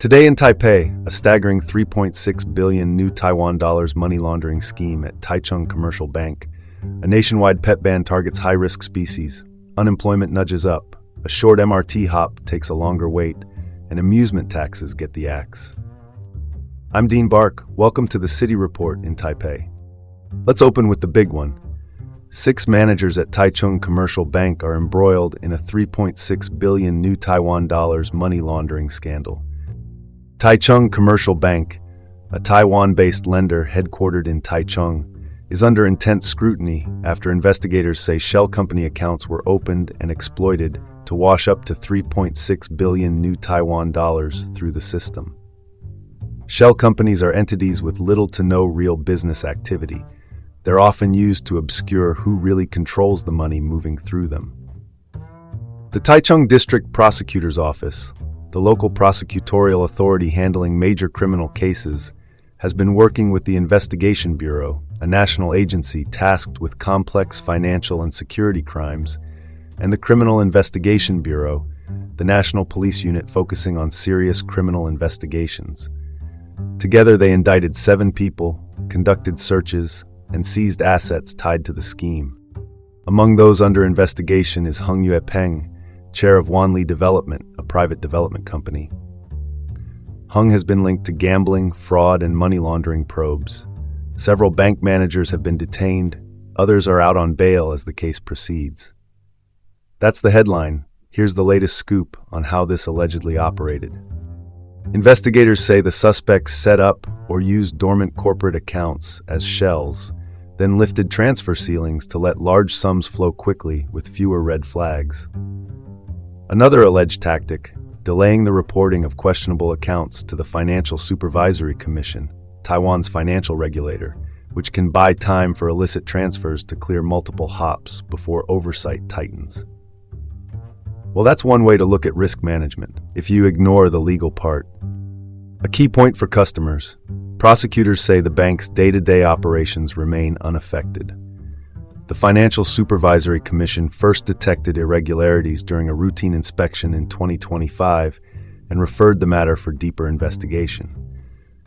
Today in Taipei, a staggering 3.6 billion new Taiwan dollars money laundering scheme at Taichung Commercial Bank. A nationwide pet ban targets high-risk species. Unemployment nudges up. A short MRT hop takes a longer wait. And amusement taxes get the axe. I'm Dean Bark. Welcome to the City Report in Taipei. Let's open with the big one. 6 managers at Taichung Commercial Bank are embroiled in a 3.6 billion new Taiwan dollars money laundering scandal. Taichung Commercial Bank, a Taiwan-based lender headquartered in Taichung, is under intense scrutiny after investigators say shell company accounts were opened and exploited to wash up to 3.6 billion new Taiwan dollars through the system. Shell companies are entities with little to no real business activity. They're often used to obscure who really controls the money moving through them. The Taichung District Prosecutor's Office, the local prosecutorial authority handling major criminal cases, has been working with the Investigation Bureau, a national agency tasked with complex financial and security crimes, and the Criminal Investigation Bureau, the national police unit focusing on serious criminal investigations. Together they indicted 7 people, conducted searches, and seized assets tied to the scheme. Among those under investigation is Hung Yue Peng, chair of Wanli Development, a private development company. Hung has been linked to gambling, fraud, and money laundering probes. Several bank managers have been detained. Others are out on bail as the case proceeds. That's the headline. Here's the latest scoop on how this allegedly operated. Investigators say the suspects set up or used dormant corporate accounts as shells, then lifted transfer ceilings to let large sums flow quickly with fewer red flags. Another alleged tactic, delaying the reporting of questionable accounts to the Financial Supervisory Commission, Taiwan's financial regulator, which can buy time for illicit transfers to clear multiple hops before oversight tightens. Well, that's one way to look at risk management, if you ignore the legal part. A key point for customers: prosecutors say the bank's day-to-day operations remain unaffected. The Financial Supervisory Commission first detected irregularities during a routine inspection in 2025 and referred the matter for deeper investigation.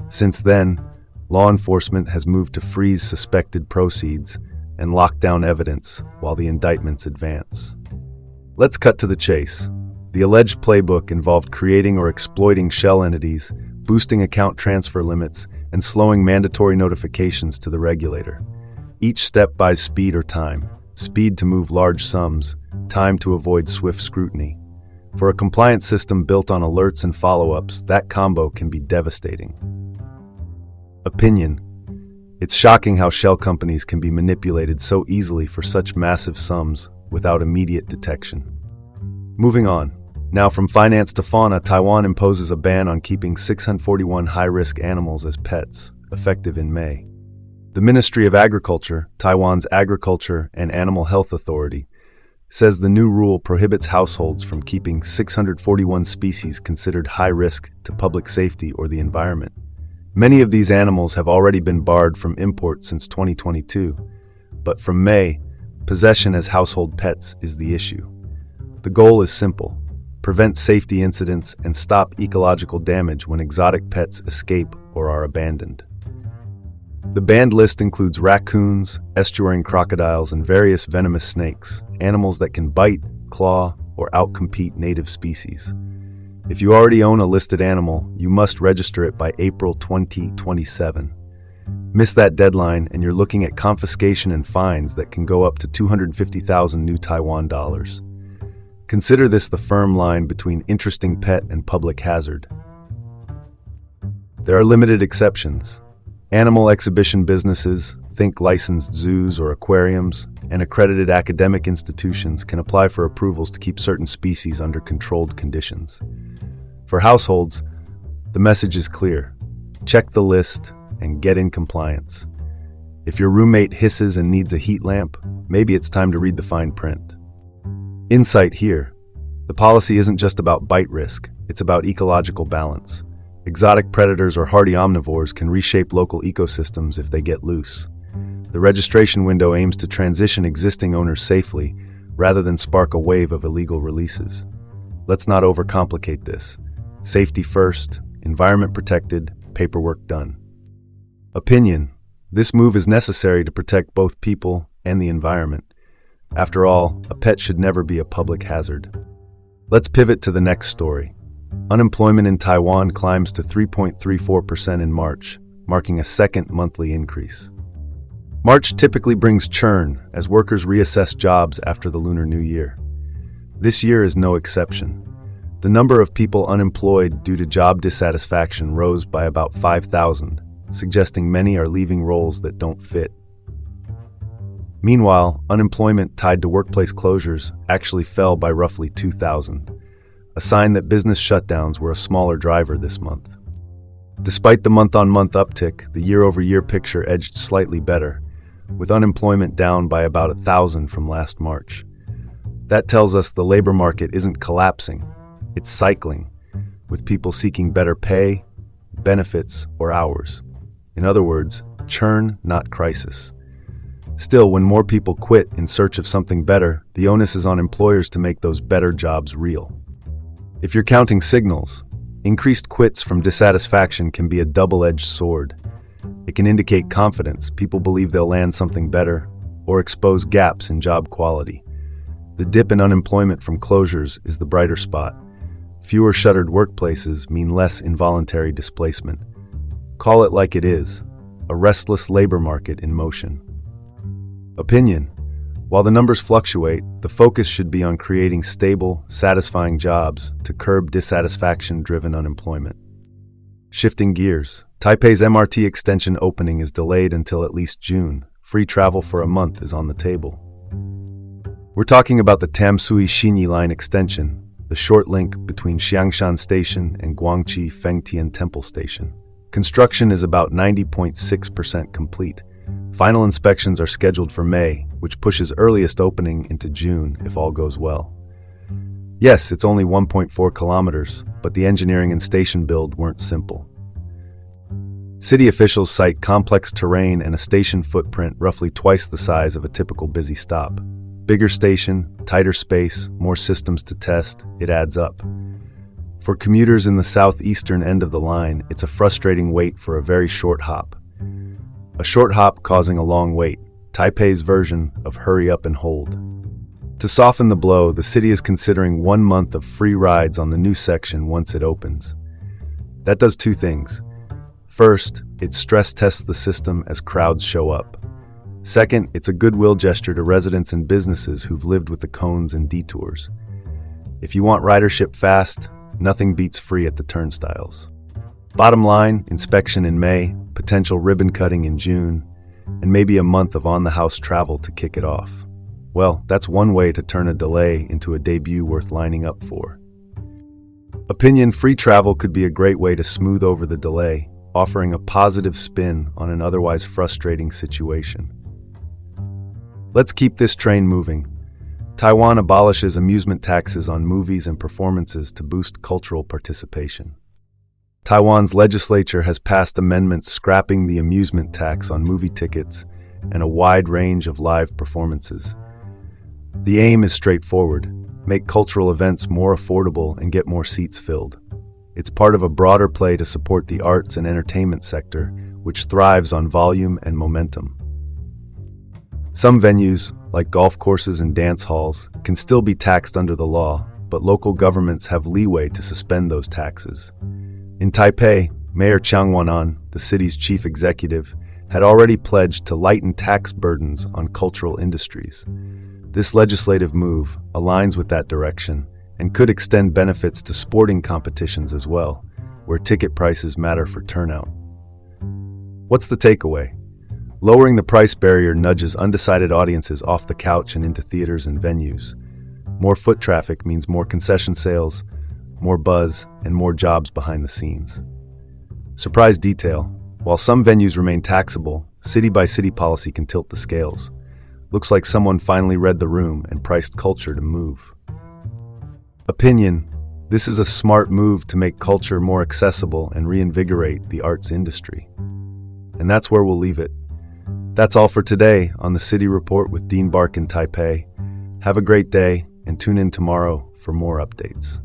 Since then, law enforcement has moved to freeze suspected proceeds and lock down evidence while the indictments advance. Let's cut to the chase. The alleged playbook involved creating or exploiting shell entities, boosting account transfer limits, and slowing mandatory notifications to the regulator. Each step buys speed or time: speed to move large sums, time to avoid swift scrutiny. For a compliance system built on alerts and follow-ups, that combo can be devastating. Opinion: it's shocking how shell companies can be manipulated so easily for such massive sums without immediate detection. Moving on. Now from finance to fauna, Taiwan imposes a ban on keeping 641 high-risk animals as pets, effective in May. The Ministry of Agriculture, Taiwan's Agriculture and Animal Health Authority, says the new rule prohibits households from keeping 641 species considered high risk to public safety or the environment. Many of these animals have already been barred from import since 2022, but from May, possession as household pets is the issue. The goal is simple: prevent safety incidents and stop ecological damage when exotic pets escape or are abandoned. The banned list includes raccoons, estuarine crocodiles, and various venomous snakes, animals that can bite, claw, or outcompete native species. If you already own a listed animal, you must register it by April 2027. Miss that deadline and you're looking at confiscation and fines that can go up to 250,000 new Taiwan dollars. Consider this the firm line between interesting pet and public hazard. There are limited exceptions. Animal exhibition businesses, think licensed zoos or aquariums, and accredited academic institutions can apply for approvals to keep certain species under controlled conditions. For households, the message is clear: check the list and get in compliance. If your roommate hisses and needs a heat lamp, maybe it's time to read the fine print. Insight here: the policy isn't just about bite risk, it's about ecological balance. Exotic predators or hardy omnivores can reshape local ecosystems if they get loose. The registration window aims to transition existing owners safely, rather than spark a wave of illegal releases. Let's not overcomplicate this. Safety first, environment protected, paperwork done. Opinion. This move is necessary to protect both people and the environment. After all, a pet should never be a public hazard. Let's pivot to the next story. Unemployment in Taiwan climbs to 3.34% in March, marking a second monthly increase. March typically brings churn as workers reassess jobs after the Lunar New Year. This year is no exception. The number of people unemployed due to job dissatisfaction rose by about 5,000, suggesting many are leaving roles that don't fit. Meanwhile, unemployment tied to workplace closures actually fell by roughly 2,000, a sign that business shutdowns were a smaller driver this month. Despite the month-on-month uptick, the year-over-year picture edged slightly better, with unemployment down by about 1,000 from last March. That tells us the labor market isn't collapsing, it's cycling, with people seeking better pay, benefits, or hours. In other words, churn, not crisis. Still, when more people quit in search of something better, the onus is on employers to make those better jobs real. If you're counting signals, increased quits from dissatisfaction can be a double-edged sword. It can indicate confidence, people believe they'll land something better, or expose gaps in job quality. The dip in unemployment from closures is the brighter spot. Fewer shuttered workplaces mean less involuntary displacement. Call it like it is, a restless labor market in motion. Opinion. While the numbers fluctuate, the focus should be on creating stable, satisfying jobs to curb dissatisfaction-driven unemployment. Shifting gears, Taipei's MRT extension opening is delayed until at least June. Free travel for a month is on the table. We're talking about the Tamsui Xinyi Line extension, the short link between Xiangshan Station and Guangqi Fengtian Temple Station. Construction is about 90.6% complete. Final inspections are scheduled for May, which pushes earliest opening into June if all goes well. Yes, it's only 1.4 kilometers, but the engineering and station build weren't simple. City officials cite complex terrain and a station footprint roughly twice the size of a typical busy stop. Bigger station, tighter space, more systems to test, it adds up. For commuters in the southeastern end of the line, it's a frustrating wait for a very short hop. A short hop causing a long wait, Taipei's version of hurry up and hold. To soften the blow, the city is considering 1 month of free rides on the new section once it opens. That does two things. First, it stress tests the system as crowds show up. Second, it's a goodwill gesture to residents and businesses who've lived with the cones and detours. If you want ridership fast, nothing beats free at the turnstiles. Bottom line, inspection in May, potential ribbon cutting in June, and maybe a month of on-the-house travel to kick it off. Well, that's one way to turn a delay into a debut worth lining up for. Opinion: free travel could be a great way to smooth over the delay, offering a positive spin on an otherwise frustrating situation. Let's keep this train moving. Taiwan abolishes amusement taxes on movies and performances to boost cultural participation. Taiwan's legislature has passed amendments scrapping the amusement tax on movie tickets and a wide range of live performances. The aim is straightforward: make cultural events more affordable and get more seats filled. It's part of a broader play to support the arts and entertainment sector, which thrives on volume and momentum. Some venues, like golf courses and dance halls, can still be taxed under the law, but local governments have leeway to suspend those taxes. In Taipei, Mayor Chiang Wan-an, the city's chief executive, had already pledged to lighten tax burdens on cultural industries. This legislative move aligns with that direction and could extend benefits to sporting competitions as well, where ticket prices matter for turnout. What's the takeaway? Lowering the price barrier nudges undecided audiences off the couch and into theaters and venues. More foot traffic means more concession sales, more buzz, and more jobs behind the scenes. Surprise detail: while some venues remain taxable, city-by-city policy can tilt the scales. Looks like someone finally read the room and priced culture to move. Opinion: this is a smart move to make culture more accessible and reinvigorate the arts industry. And that's where we'll leave it. That's all for today on the City Report with Dean Bark in Taipei. Have a great day and tune in tomorrow for more updates.